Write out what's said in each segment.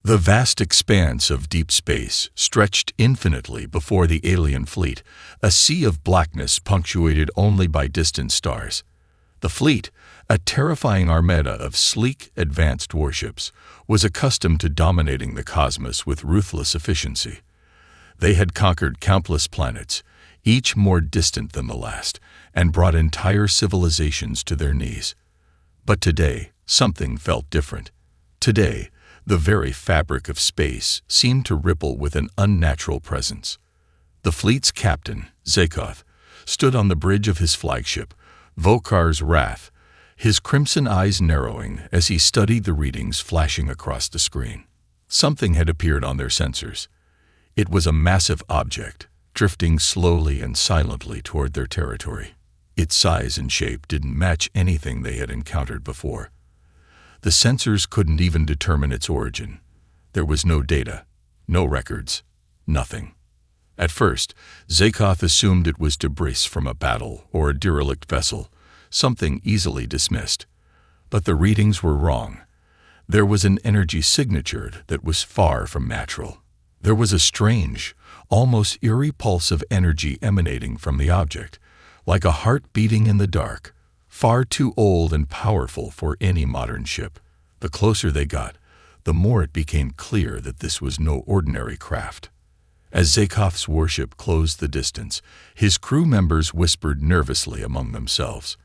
The vast expanse of deep space stretched infinitely before the alien fleet, a sea of blackness punctuated only by distant stars. The fleet, a terrifying armada of sleek, advanced warships, was accustomed to dominating the cosmos with ruthless efficiency. They had conquered countless planets, each more distant than the last, and brought entire civilizations to their knees. But today, something felt different. Today, the very fabric of space seemed to ripple with an unnatural presence. The fleet's captain, Zakoth, stood on the bridge of his flagship, Vokar's Wrath, his crimson eyes narrowing as he studied the readings flashing across the screen. Something had appeared on their sensors. It was a massive object, drifting slowly and silently toward their territory. Its size and shape didn't match anything they had encountered before. The sensors couldn't even determine its origin. There was no data, no records, nothing. At first, Zakoth assumed it was debris from a battle or a derelict vessel, something easily dismissed. But the readings were wrong. There was an energy signature that was far from natural. There was a strange, almost eerie pulse of energy emanating from the object, like a heart beating in the dark, far too old and powerful for any modern ship. The closer they got, the more it became clear that this was no ordinary craft. As Zakoth's warship closed the distance, his crew members whispered nervously among themselves.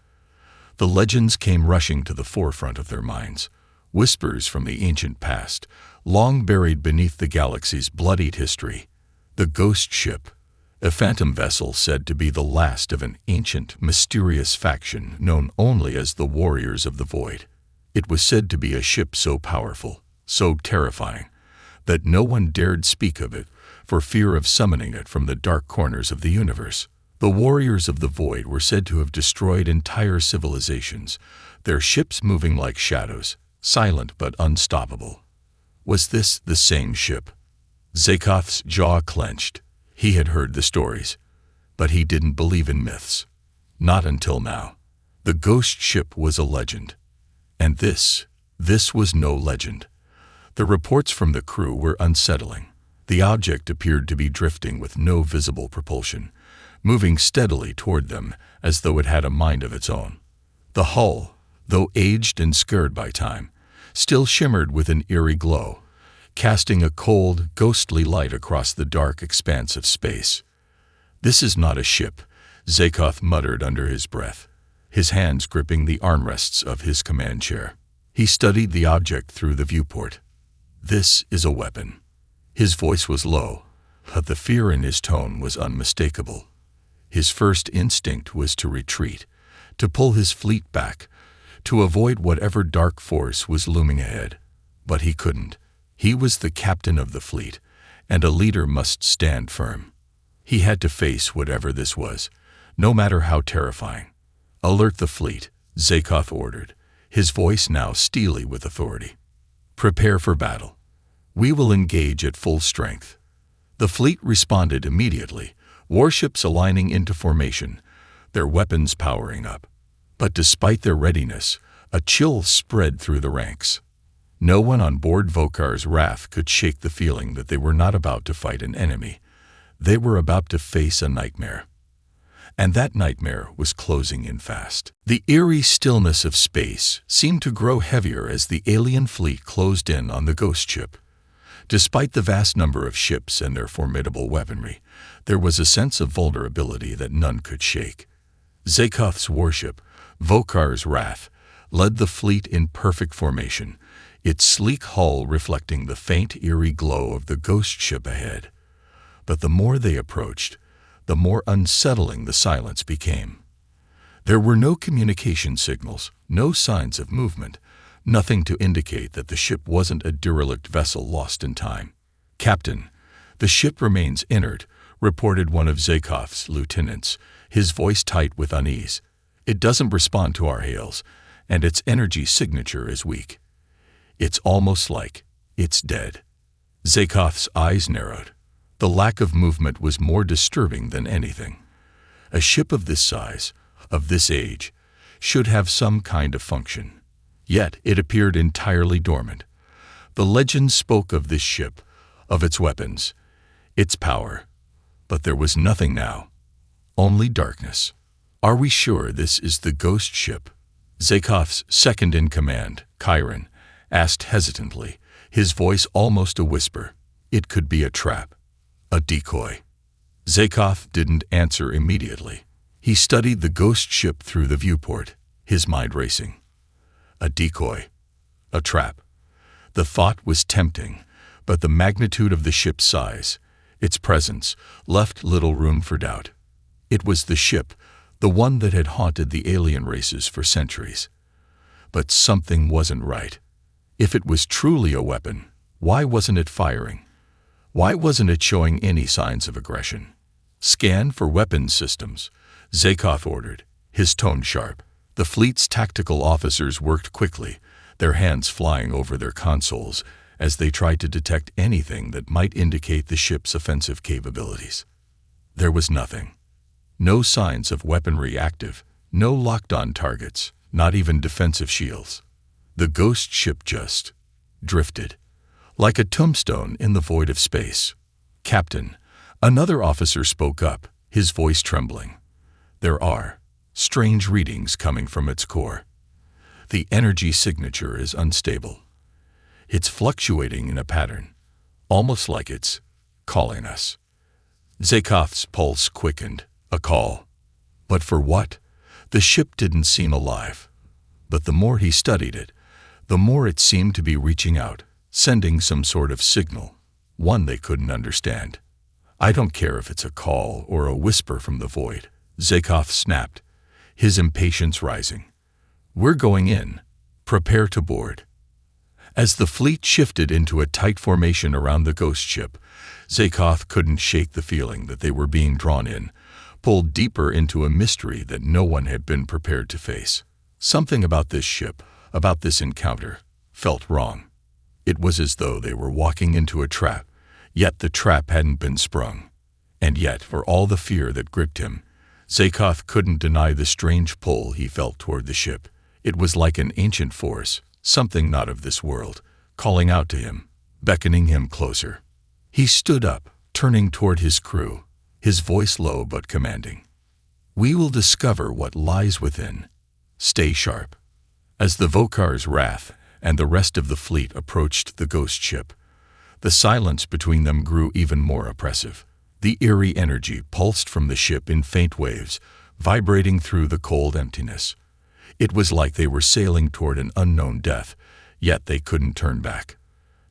The legends came rushing to the forefront of their minds, whispers from the ancient past, long buried beneath the galaxy's bloodied history. The ghost ship, a phantom vessel said to be the last of an ancient, mysterious faction known only as the Warriors of the Void. It was said to be a ship so powerful, so terrifying, that no one dared speak of it for fear of summoning it from the dark corners of the universe. The Warriors of the Void were said to have destroyed entire civilizations, their ships moving like shadows, silent but unstoppable. Was this the same ship? Zakoth's jaw clenched. He had heard the stories, but he didn't believe in myths. Not until now. The ghost ship was a legend. And this was no legend. The reports from the crew were unsettling. The object appeared to be drifting with no visible propulsion, moving steadily toward them as though it had a mind of its own. The hull, though aged and scarred by time, still shimmered with an eerie glow, casting a cold, ghostly light across the dark expanse of space. "This is not a ship," Zakoth muttered under his breath, his hands gripping the armrests of his command chair. He studied the object through the viewport. "This is a weapon." His voice was low, but the fear in his tone was unmistakable. His first instinct was to retreat, to pull his fleet back, to avoid whatever dark force was looming ahead. But he couldn't. He was the captain of the fleet, and a leader must stand firm. He had to face whatever this was, no matter how terrifying. "Alert the fleet," Zakoth ordered, his voice now steely with authority. "Prepare for battle. We will engage at full strength." The fleet responded immediately, warships aligning into formation, their weapons powering up. But despite their readiness, a chill spread through the ranks. No one on board Vokar's Wrath could shake the feeling that they were not about to fight an enemy. They were about to face a nightmare. And that nightmare was closing in fast. The eerie stillness of space seemed to grow heavier as the alien fleet closed in on the ghost ship. Despite the vast number of ships and their formidable weaponry, there was a sense of vulnerability that none could shake. Zakoth's warship, Vokar's Wrath, led the fleet in perfect formation, its sleek hull reflecting the faint, eerie glow of the ghost ship ahead. But the more they approached, the more unsettling the silence became. There were no communication signals, no signs of movement, nothing to indicate that the ship wasn't a derelict vessel lost in time. "Captain, the ship remains inert," reported one of Zakoth's lieutenants, his voice tight with unease. "It doesn't respond to our hails, and its energy signature is weak. It's almost like it's dead." Zakoth's eyes narrowed. The lack of movement was more disturbing than anything. A ship of this size, of this age, should have some kind of function. Yet it appeared entirely dormant. The legend spoke of this ship, of its weapons, its power. But there was nothing now. Only darkness. "Are we sure this is the ghost ship?" Zakhov's second-in-command, Chiron, asked hesitantly, his voice almost a whisper. It could be a trap, a decoy. Zakhov didn't answer immediately. He studied the ghost ship through the viewport, his mind racing. A decoy. A trap. The thought was tempting, but the magnitude of the ship's size, its presence, left little room for doubt. It was the ship, the one that had haunted the alien races for centuries. But something wasn't right. If it was truly a weapon, why wasn't it firing? Why wasn't it showing any signs of aggression? "Scan for weapons systems," Zakhov ordered, his tone sharp. The fleet's tactical officers worked quickly, their hands flying over their consoles as they tried to detect anything that might indicate the ship's offensive capabilities. There was nothing. No signs of weaponry active, no locked-on targets, not even defensive shields. The ghost ship just drifted, like a tombstone in the void of space. "Captain," another officer spoke up, his voice trembling. "There are strange readings coming from its core. The energy signature is unstable. It's fluctuating in a pattern, almost like it's calling us." Zakhov's pulse quickened. A call. But for what? The ship didn't seem alive. But the more he studied it, the more it seemed to be reaching out, sending some sort of signal, one they couldn't understand. "I don't care if it's a call or a whisper from the void," Zakhov snapped, his impatience rising. "We're going in. Prepare to board." As the fleet shifted into a tight formation around the ghost ship, Zakhov couldn't shake the feeling that they were being drawn in, pulled deeper into a mystery that no one had been prepared to face. Something about this ship, about this encounter, felt wrong. It was as though they were walking into a trap, yet the trap hadn't been sprung. And yet, for all the fear that gripped him, Zakhov couldn't deny the strange pull he felt toward the ship. It was like an ancient force, something not of this world, calling out to him, beckoning him closer. He stood up, turning toward his crew, his voice low but commanding. "We will discover what lies within. Stay sharp." As the Vokar's wrath and the rest of the fleet approached the ghost ship, the silence between them grew even more oppressive. The eerie energy pulsed from the ship in faint waves, vibrating through the cold emptiness. It was like they were sailing toward an unknown death, yet they couldn't turn back.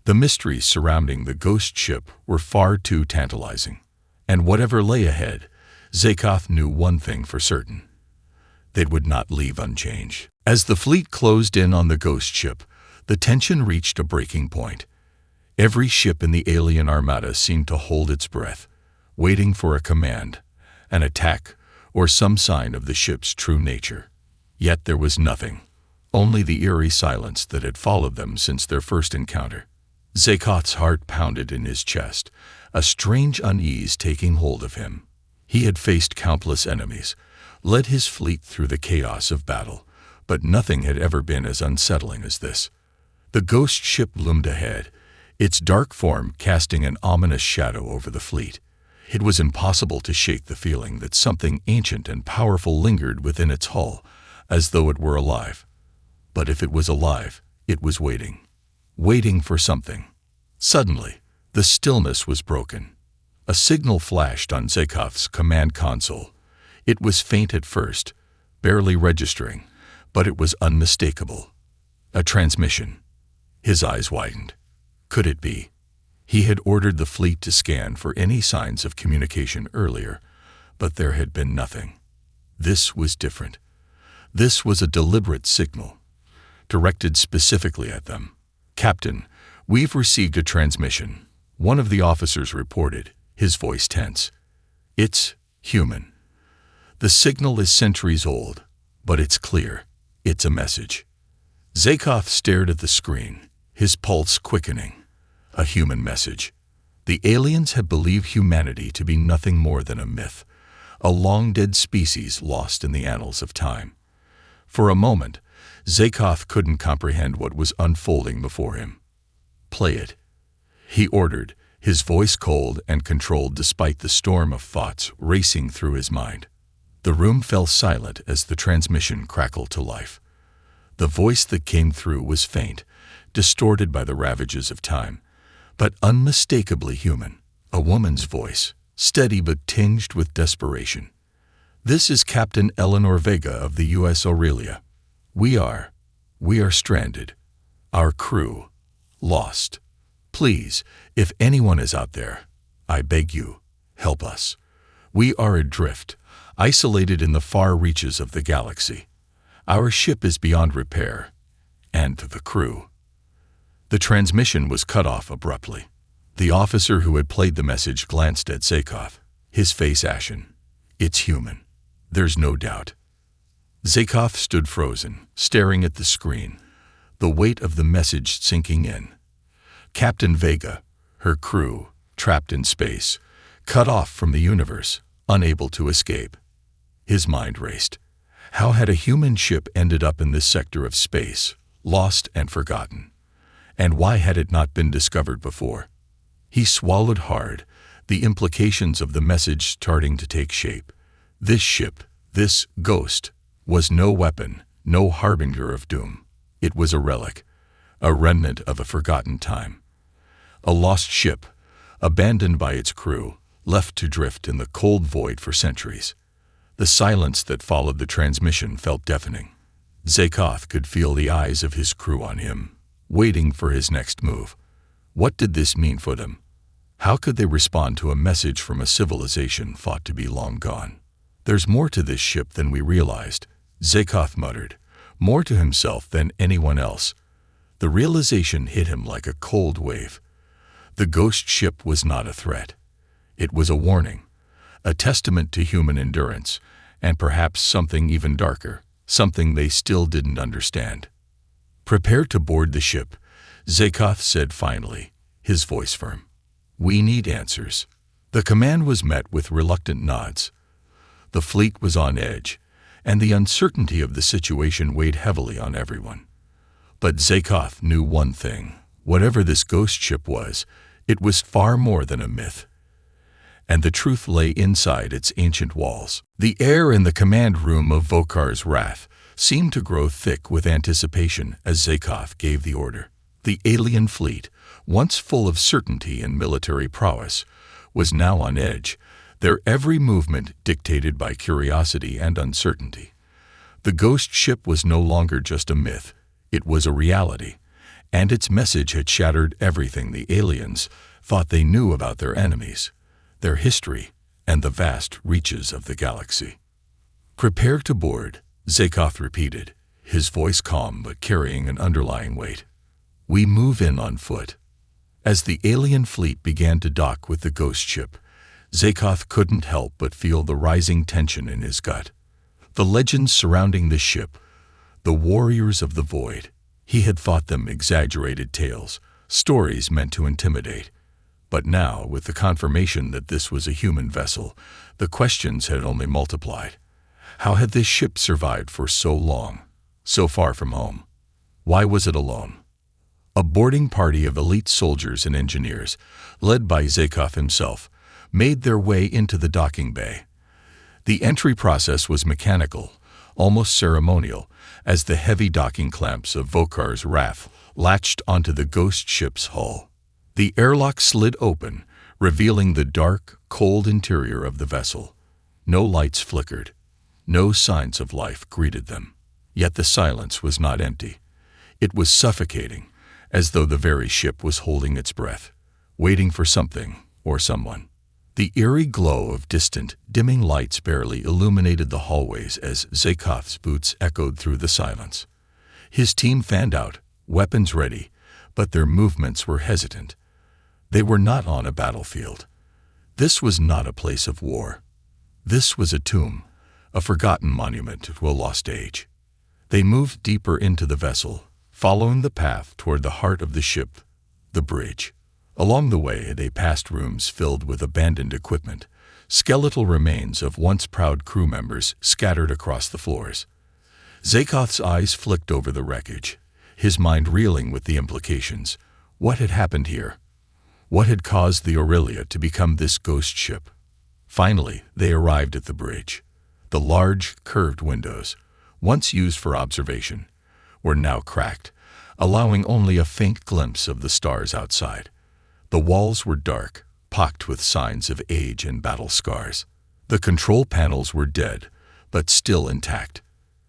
The mysteries surrounding the ghost ship were far too tantalizing. And whatever lay ahead, Zakhov knew one thing for certain. They would not leave unchanged. As the fleet closed in on the ghost ship, the tension reached a breaking point. Every ship in the alien armada seemed to hold its breath, waiting for a command, an attack, or some sign of the ship's true nature. Yet there was nothing, only the eerie silence that had followed them since their first encounter. Zakhov's heart pounded in his chest, a strange unease taking hold of him. He had faced countless enemies, led his fleet through the chaos of battle, but nothing had ever been as unsettling as this. The ghost ship loomed ahead, its dark form casting an ominous shadow over the fleet. It was impossible to shake the feeling that something ancient and powerful lingered within its hull, as though it were alive. But if it was alive, it was waiting. Waiting for something. Suddenly, the stillness was broken. A signal flashed on Zakhov's command console. It was faint at first, barely registering, but it was unmistakable. A transmission. His eyes widened. Could it be? He had ordered the fleet to scan for any signs of communication earlier, but there had been nothing. This was different. This was a deliberate signal, directed specifically at them. "Captain, we've received a transmission," one of the officers reported, his voice tense. "It's human. The signal is centuries old, but it's clear. It's a message." Zakhov stared at the screen, his pulse quickening. A human message. The aliens had believed humanity to be nothing more than a myth, a long-dead species lost in the annals of time. For a moment, Zakhov couldn't comprehend what was unfolding before him. "Play it," he ordered, his voice cold and controlled despite the storm of thoughts racing through his mind. The room fell silent as the transmission crackled to life. The voice that came through was faint, distorted by the ravages of time, but unmistakably human. A woman's voice, steady but tinged with desperation. "This is Captain Eleanor Vega of the U.S. Aurelia. We are stranded. Our crew, lost. Please, if anyone is out there, I beg you, help us. We are adrift, isolated in the far reaches of the galaxy. Our ship is beyond repair, and the crew." The transmission was cut off abruptly. The officer who had played the message glanced at Zakov, his face ashen. "It's human. There's no doubt." Zakov stood frozen, staring at the screen, the weight of the message sinking in. Captain Vega, her crew, trapped in space, cut off from the universe, unable to escape. His mind raced. How had a human ship ended up in this sector of space, lost and forgotten? And why had it not been discovered before? He swallowed hard, the implications of the message starting to take shape. This ship, this ghost, was no weapon, no harbinger of doom. It was a relic, a remnant of a forgotten time. A lost ship, abandoned by its crew, left to drift in the cold void for centuries. The silence that followed the transmission felt deafening. Zakov could feel the eyes of his crew on him, waiting for his next move. What did this mean for them? How could they respond to a message from a civilization thought to be long gone? "There's more to this ship than we realized," Zakov muttered, more to himself than anyone else. The realization hit him like a cold wave. The ghost ship was not a threat. It was a warning, a testament to human endurance, and perhaps something even darker, something they still didn't understand. "Prepare to board the ship," Zakov said finally, his voice firm. "We need answers." The command was met with reluctant nods. The fleet was on edge, and the uncertainty of the situation weighed heavily on everyone. But Zakov knew one thing. Whatever this ghost ship was, it was far more than a myth. And the truth lay inside its ancient walls. The air in the command room of Vokar's Wrath seemed to grow thick with anticipation as Zakov gave the order. The alien fleet, once full of certainty and military prowess, was now on edge, their every movement dictated by curiosity and uncertainty. The ghost ship was no longer just a myth, it was a reality, and its message had shattered everything the aliens thought they knew about their enemies, their history, and the vast reaches of the galaxy. "Prepare to board," Zakov repeated, his voice calm but carrying an underlying weight. "We move in on foot." As the alien fleet began to dock with the ghost ship, Zakov couldn't help but feel the rising tension in his gut. The legends surrounding the ship, the warriors of the void, he had thought them exaggerated tales, stories meant to intimidate. But now, with the confirmation that this was a human vessel, the questions had only multiplied. How had this ship survived for so long, so far from home? Why was it alone? A boarding party of elite soldiers and engineers, led by Zakov himself, made their way into the docking bay. The entry process was mechanical, almost ceremonial, as the heavy docking clamps of Vokar's Wrath latched onto the ghost ship's hull. The airlock slid open, revealing the dark, cold interior of the vessel. No lights flickered. No signs of life greeted them. Yet the silence was not empty. It was suffocating, as though the very ship was holding its breath, waiting for something or someone. The eerie glow of distant, dimming lights barely illuminated the hallways as Zakov's boots echoed through the silence. His team fanned out, weapons ready, but their movements were hesitant. They were not on a battlefield. This was not a place of war. This was a tomb, a forgotten monument to a lost age. They moved deeper into the vessel, following the path toward the heart of the ship, the bridge. Along the way, they passed rooms filled with abandoned equipment, skeletal remains of once proud crew members scattered across the floors. Zakov's eyes flicked over the wreckage, his mind reeling with the implications. What had happened here? What had caused the Aurelia to become this ghost ship? Finally, they arrived at the bridge. The large, curved windows, once used for observation, were now cracked, allowing only a faint glimpse of the stars outside. The walls were dark, pocked with signs of age and battle scars. The control panels were dead, but still intact.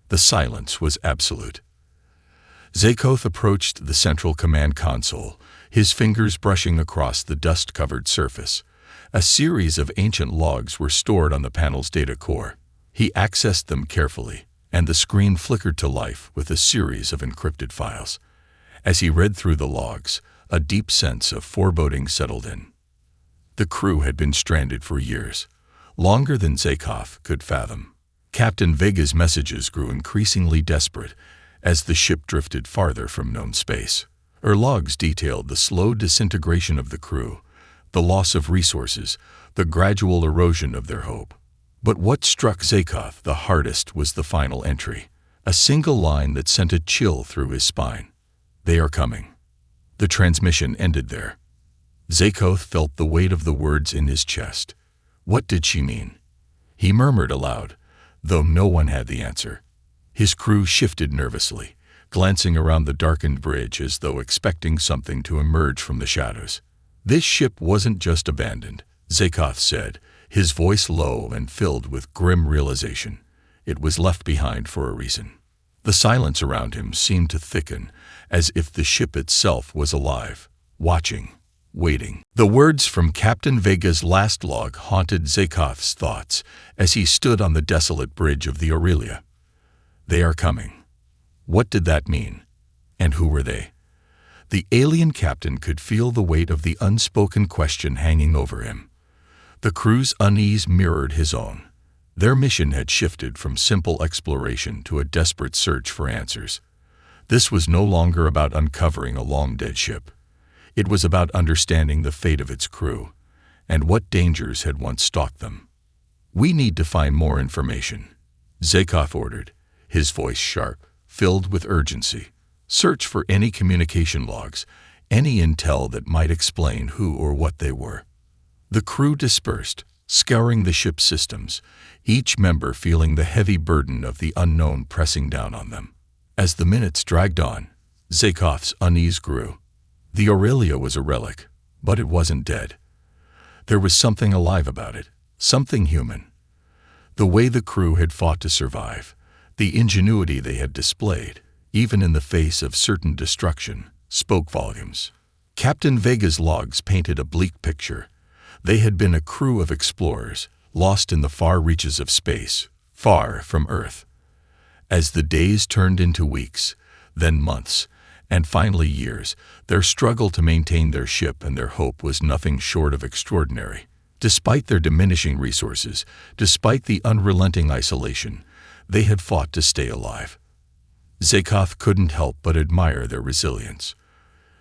The silence was absolute. Zakoth approached the central command console, his fingers brushing across the dust-covered surface. A series of ancient logs were stored on the panel's data core. He accessed them carefully, and the screen flickered to life with a series of encrypted files. As he read through the logs, a deep sense of foreboding settled in. The crew had been stranded for years, longer than Zakoth could fathom. Captain Vega's messages grew increasingly desperate as the ship drifted farther from known space. Her logs detailed the slow disintegration of the crew, the loss of resources, the gradual erosion of their hope. But what struck Zakoth the hardest was the final entry, a single line that sent a chill through his spine. "They are coming." The transmission ended there. Zakoth felt the weight of the words in his chest. What did she mean? He murmured aloud, though no one had the answer. His crew shifted nervously, glancing around the darkened bridge as though expecting something to emerge from the shadows. "This ship wasn't just abandoned," Zakoth said, his voice low and filled with grim realization. "It was left behind for a reason." The silence around him seemed to thicken, as if the ship itself was alive, watching, waiting. The words from Captain Vega's last log haunted Zakoth's thoughts as he stood on the desolate bridge of the Aurelia. "They are coming." What did that mean? And who were they? The alien captain could feel the weight of the unspoken question hanging over him. The crew's unease mirrored his own. Their mission had shifted from simple exploration to a desperate search for answers. This was no longer about uncovering a long-dead ship. It was about understanding the fate of its crew, and what dangers had once stalked them. "We need to find more information," Zakoth ordered, his voice sharp, filled with urgency. "Search for any communication logs, any intel that might explain who or what they were." The crew dispersed, scouring the ship's systems, each member feeling the heavy burden of the unknown pressing down on them. As the minutes dragged on, Zakoth's unease grew. The Aurelia was a relic, but it wasn't dead. There was something alive about it, something human. The way the crew had fought to survive, the ingenuity they had displayed, even in the face of certain destruction, spoke volumes. Captain Vega's logs painted a bleak picture. They had been a crew of explorers, lost in the far reaches of space, far from Earth. As the days turned into weeks, then months, and finally years, their struggle to maintain their ship and their hope was nothing short of extraordinary. Despite their diminishing resources, despite the unrelenting isolation, they had fought to stay alive. Zakoth couldn't help but admire their resilience.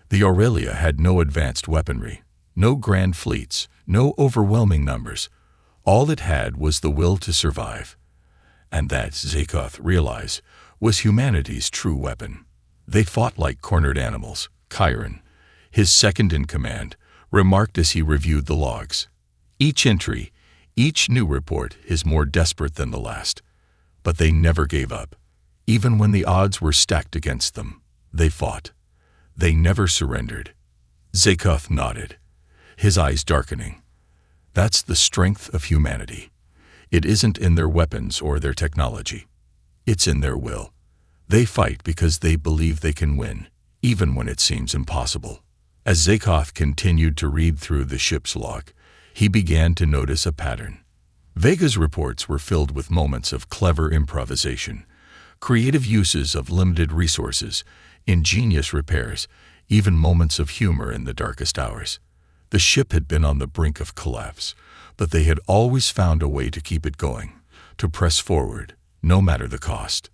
The Aurelia had no advanced weaponry, no grand fleets, no overwhelming numbers. All it had was the will to survive. And that, Zakoth realized, was humanity's true weapon. They fought like cornered animals. Chiron, his second-in-command, remarked as he reviewed the logs. Each entry, each new report is more desperate than the last. But they never gave up. Even when the odds were stacked against them, they fought. They never surrendered. Zakoth nodded, his eyes darkening. That's the strength of humanity. It isn't in their weapons or their technology. It's in their will. They fight because they believe they can win, even when it seems impossible. As Zakoth continued to read through the ship's log, he began to notice a pattern. Vega's reports were filled with moments of clever improvisation, creative uses of limited resources, ingenious repairs, even moments of humor in the darkest hours. The ship had been on the brink of collapse, but they had always found a way to keep it going, to press forward, no matter the cost.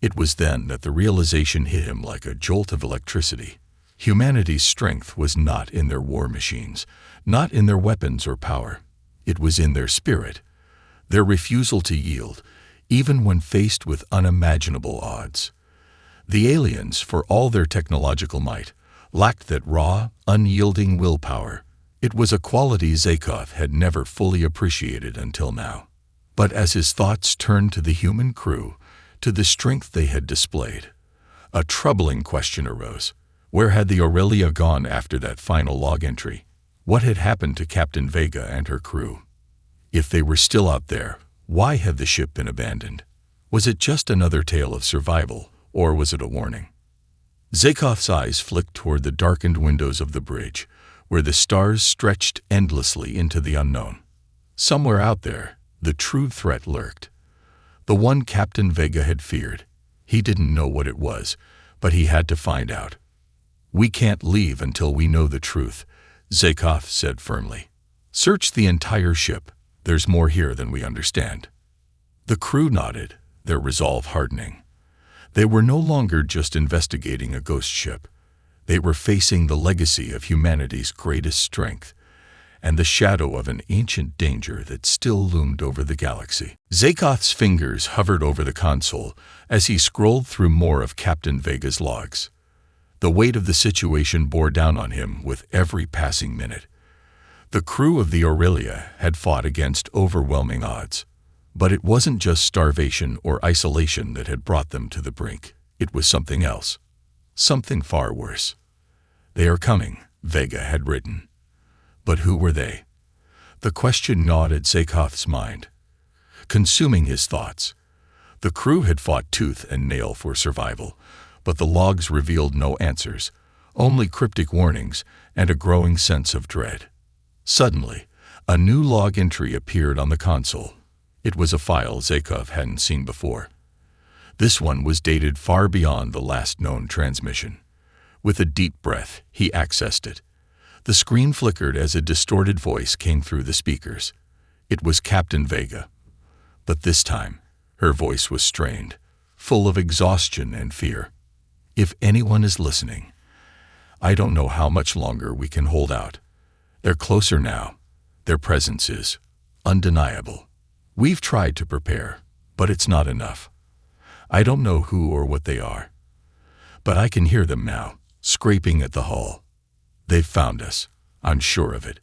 It was then that the realization hit him like a jolt of electricity. Humanity's strength was not in their war machines, not in their weapons or power. It was in their spirit, their refusal to yield, even when faced with unimaginable odds. The aliens, for all their technological might, lacked that raw, unyielding willpower. It was a quality Zakoth had never fully appreciated until now. But as his thoughts turned to the human crew, to the strength they had displayed, a troubling question arose. Where had the Aurelia gone after that final log entry? What had happened to Captain Vega and her crew? If they were still out there, why had the ship been abandoned? Was it just another tale of survival, or was it a warning? Zakoth's eyes flicked toward the darkened windows of the bridge, where the stars stretched endlessly into the unknown. Somewhere out there, the true threat lurked. The one Captain Vega had feared. He didn't know what it was, but he had to find out. "We can't leave until we know the truth," Zakoth said firmly. "Search the entire ship. There's more here than we understand." The crew nodded, their resolve hardening. They were no longer just investigating a ghost ship. They were facing the legacy of humanity's greatest strength, and the shadow of an ancient danger that still loomed over the galaxy. Zakoth's fingers hovered over the console as he scrolled through more of Captain Vega's logs. The weight of the situation bore down on him with every passing minute. The crew of the Aurelia had fought against overwhelming odds. But it wasn't just starvation or isolation that had brought them to the brink. It was something else. Something far worse. "They are coming," Vega had written. But who were they? The question gnawed at Zakoth's mind, consuming his thoughts. The crew had fought tooth and nail for survival, but the logs revealed no answers, only cryptic warnings and a growing sense of dread. Suddenly, a new log entry appeared on the console. It was a file Zakoth hadn't seen before. This one was dated far beyond the last known transmission. With a deep breath, he accessed it. The screen flickered as a distorted voice came through the speakers. It was Captain Vega. But this time, her voice was strained, full of exhaustion and fear. "If anyone is listening, I don't know how much longer we can hold out. They're closer now. Their presence is undeniable. We've tried to prepare, but it's not enough. I don't know who or what they are, but I can hear them now, scraping at the hull. They've found us, I'm sure of it.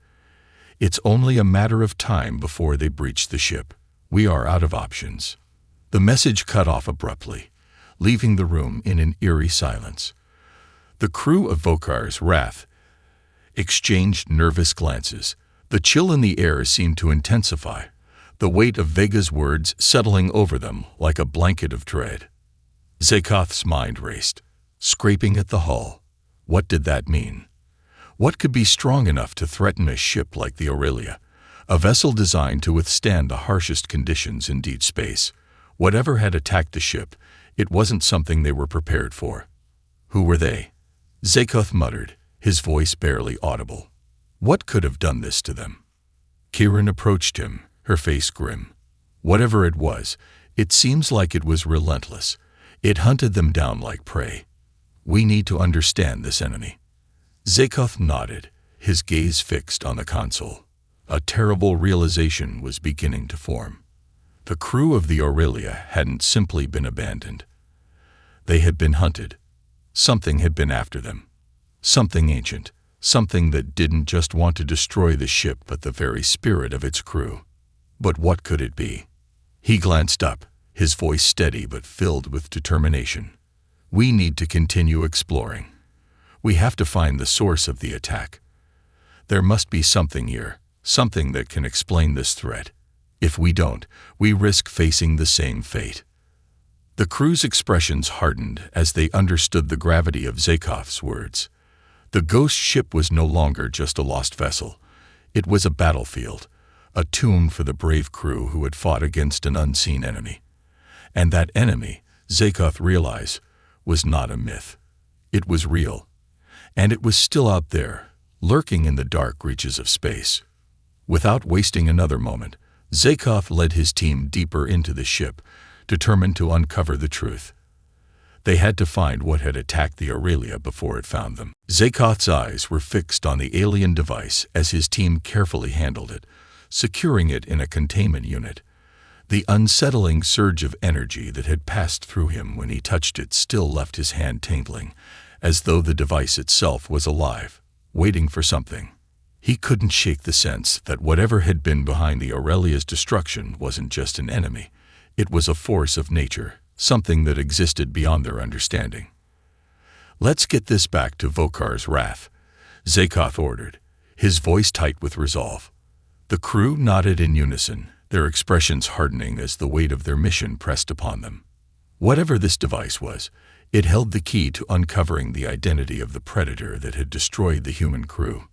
It's only a matter of time before they breach the ship. We are out of options." The message cut off abruptly, leaving the room in an eerie silence. The crew of Vokar's Wrath exchanged nervous glances. The chill in the air seemed to intensify, the weight of Vega's words settling over them like a blanket of dread. Zakoth's mind raced, scraping at the hull. What did that mean? What could be strong enough to threaten a ship like the Aurelia, a vessel designed to withstand the harshest conditions in deep space? Whatever had attacked the ship, it wasn't something they were prepared for. Who were they? Zakoth muttered, his voice barely audible. What could have done this to them? Kieran approached him, her face grim. Whatever it was, it seems like it was relentless. It hunted them down like prey. We need to understand this enemy. Zakoth nodded, his gaze fixed on the console. A terrible realization was beginning to form. The crew of the Aurelia hadn't simply been abandoned. They had been hunted. Something had been after them. Something ancient. Something that didn't just want to destroy the ship but the very spirit of its crew. But what could it be? He glanced up, his voice steady but filled with determination. We need to continue exploring. We have to find the source of the attack. There must be something here, something that can explain this threat. If we don't, we risk facing the same fate. The crew's expressions hardened as they understood the gravity of Zakoth's words. The ghost ship was no longer just a lost vessel. It was a battlefield, a tomb for the brave crew who had fought against an unseen enemy. And that enemy, Zakoth realized, was not a myth. It was real. And it was still out there, lurking in the dark reaches of space. Without wasting another moment, Zakoth led his team deeper into the ship, determined to uncover the truth. They had to find what had attacked the Aurelia before it found them. Zakoth's eyes were fixed on the alien device as his team carefully handled it, securing it in a containment unit. The unsettling surge of energy that had passed through him when he touched it still left his hand tingling, as though the device itself was alive, waiting for something. He couldn't shake the sense that whatever had been behind the Aurelia's destruction wasn't just an enemy. It was a force of nature, something that existed beyond their understanding. "Let's get this back to Vokar's wrath," Zakoth ordered, his voice tight with resolve. The crew nodded in unison, their expressions hardening as the weight of their mission pressed upon them. Whatever this device was, it held the key to uncovering the identity of the predator that had destroyed the human crew.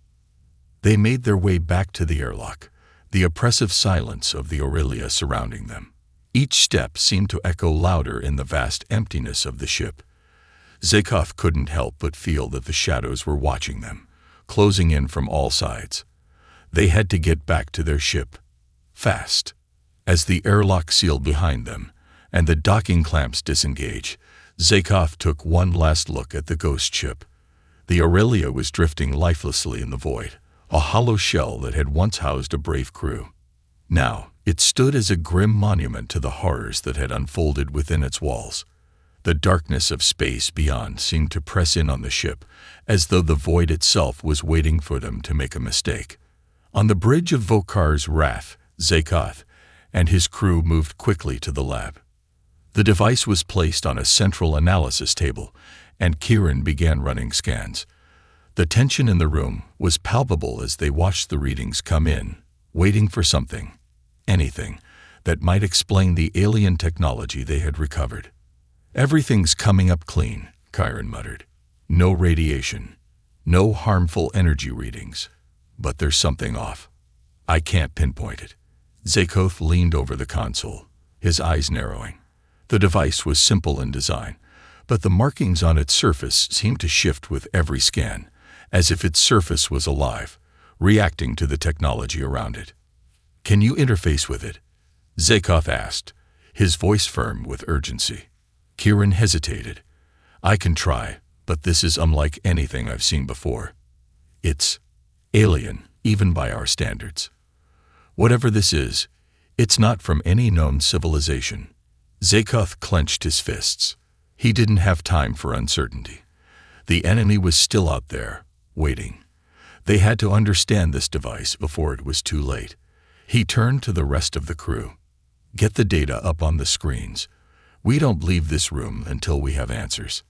They made their way back to the airlock, the oppressive silence of the Aurelia surrounding them. Each step seemed to echo louder in the vast emptiness of the ship. Zakoth couldn't help but feel that the shadows were watching them, closing in from all sides. They had to get back to their ship, fast. As the airlock sealed behind them, and the docking clamps disengaged, Zakoth took one last look at the ghost ship. The Aurelia was drifting lifelessly in the void, a hollow shell that had once housed a brave crew. Now, it stood as a grim monument to the horrors that had unfolded within its walls. The darkness of space beyond seemed to press in on the ship, as though the void itself was waiting for them to make a mistake. On the bridge of Vokar's wrath, Zakoth and his crew moved quickly to the lab. The device was placed on a central analysis table, and Kieran began running scans. The tension in the room was palpable as they watched the readings come in, waiting for something, anything, that might explain the alien technology they had recovered. "Everything's coming up clean," Kieran muttered. "No radiation, no harmful energy readings. But there's something off. I can't pinpoint it." Zakoth leaned over the console, his eyes narrowing. The device was simple in design, but the markings on its surface seemed to shift with every scan, as if its surface was alive, reacting to the technology around it. "Can you interface with it?" Zakoth asked, his voice firm with urgency. Kieran hesitated. "I can try, but this is unlike anything I've seen before. It's alien, even by our standards. Whatever this is, it's not from any known civilization." Zakoth clenched his fists. He didn't have time for uncertainty. The enemy was still out there, waiting. They had to understand this device before it was too late. He turned to the rest of the crew. "Get the data up on the screens. We don't leave this room until we have answers."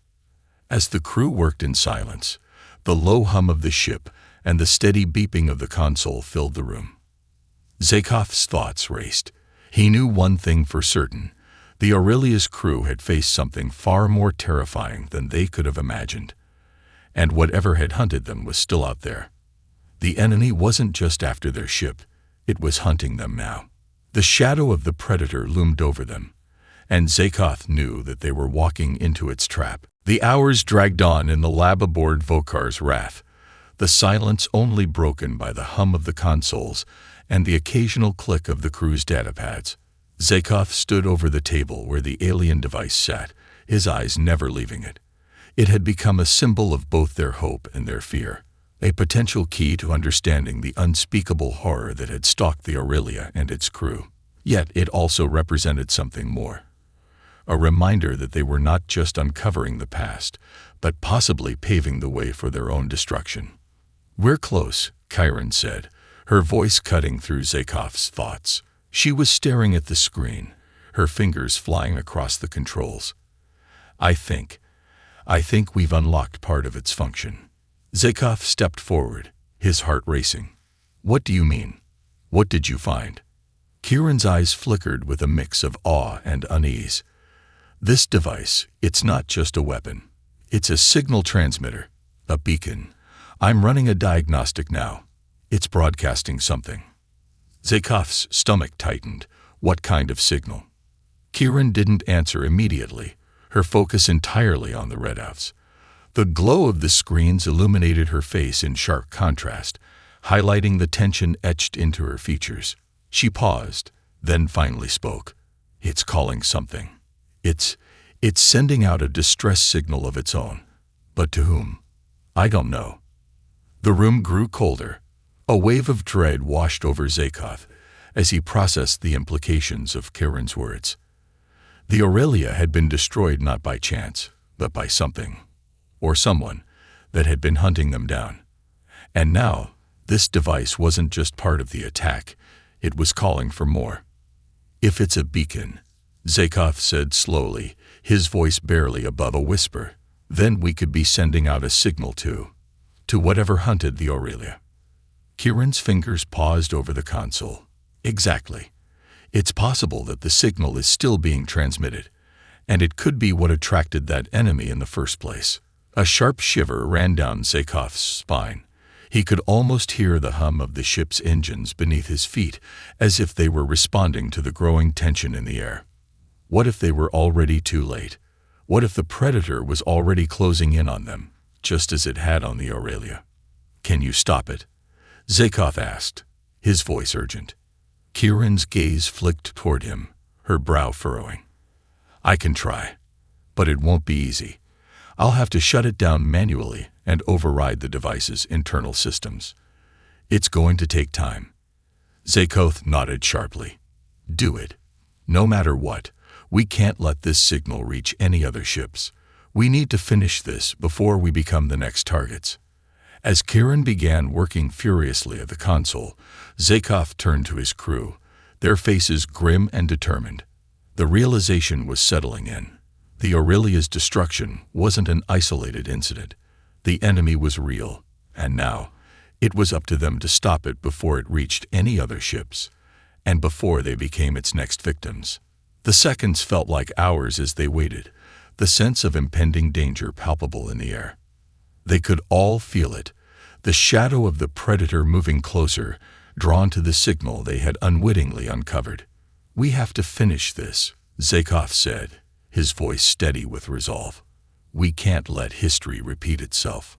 As the crew worked in silence, the low hum of the ship and the steady beeping of the console filled the room. Zakoth's thoughts raced. He knew one thing for certain. The Aurelia's crew had faced something far more terrifying than they could have imagined. And whatever had hunted them was still out there. The enemy wasn't just after their ship, it was hunting them now. The shadow of the predator loomed over them, and Zakoth knew that they were walking into its trap. The hours dragged on in the lab aboard Vokar's wrath, the silence only broken by the hum of the consoles and the occasional click of the crew's datapads. Zakoth stood over the table where the alien device sat, his eyes never leaving it. It had become a symbol of both their hope and their fear, a potential key to understanding the unspeakable horror that had stalked the Aurelia and its crew. Yet it also represented something more. A reminder that they were not just uncovering the past, but possibly paving the way for their own destruction. "We're close," Kieran said, her voice cutting through Zakoth's thoughts. She was staring at the screen, her fingers flying across the controls. I think we've unlocked part of its function." Zakoth stepped forward, his heart racing. "What do you mean? What did you find?" Kieran's eyes flickered with a mix of awe and unease. "This device, it's not just a weapon. It's a signal transmitter, a beacon. I'm running a diagnostic now. It's broadcasting something." Zakoth's stomach tightened. What kind of signal? Kieran didn't answer immediately, her focus entirely on the readouts. The glow of the screens illuminated her face in sharp contrast, highlighting the tension etched into her features. She paused, then finally spoke. "It's calling something. It's sending out a distress signal of its own. But to whom? I don't know." The room grew colder. A wave of dread washed over Zakoth as he processed the implications of Kieran's words. The Aurelia had been destroyed not by chance, but by something or someone, that had been hunting them down. And now, this device wasn't just part of the attack, it was calling for more. "If it's a beacon," Zakoth said slowly, his voice barely above a whisper, "then we could be sending out a signal to whatever hunted the Aurelia." Kieran's fingers paused over the console. Exactly. It's possible that the signal is still being transmitted, and it could be what attracted that enemy in the first place. A sharp shiver ran down Zakoth's spine. He could almost hear the hum of the ship's engines beneath his feet, as if they were responding to the growing tension in the air. What if they were already too late? What if the Predator was already closing in on them, just as it had on the Aurelia? "Can you stop it?" Zakoth asked, his voice urgent. Kieran's gaze flicked toward him, her brow furrowing. "I can try, but it won't be easy. I'll have to shut it down manually and override the device's internal systems. It's going to take time." Zakoth nodded sharply. "Do it. No matter what, we can't let this signal reach any other ships. We need to finish this before we become the next targets." As Kieran began working furiously at the console, Zakoth turned to his crew, their faces grim and determined. The realization was settling in. The Aurelia's destruction wasn't an isolated incident. The enemy was real, and now it was up to them to stop it before it reached any other ships, and before they became its next victims. The seconds felt like hours as they waited, the sense of impending danger palpable in the air. They could all feel it, the shadow of the Predator moving closer, drawn to the signal they had unwittingly uncovered. "We have to finish this," Zakoth said, his voice steady with resolve. "We can't let history repeat itself."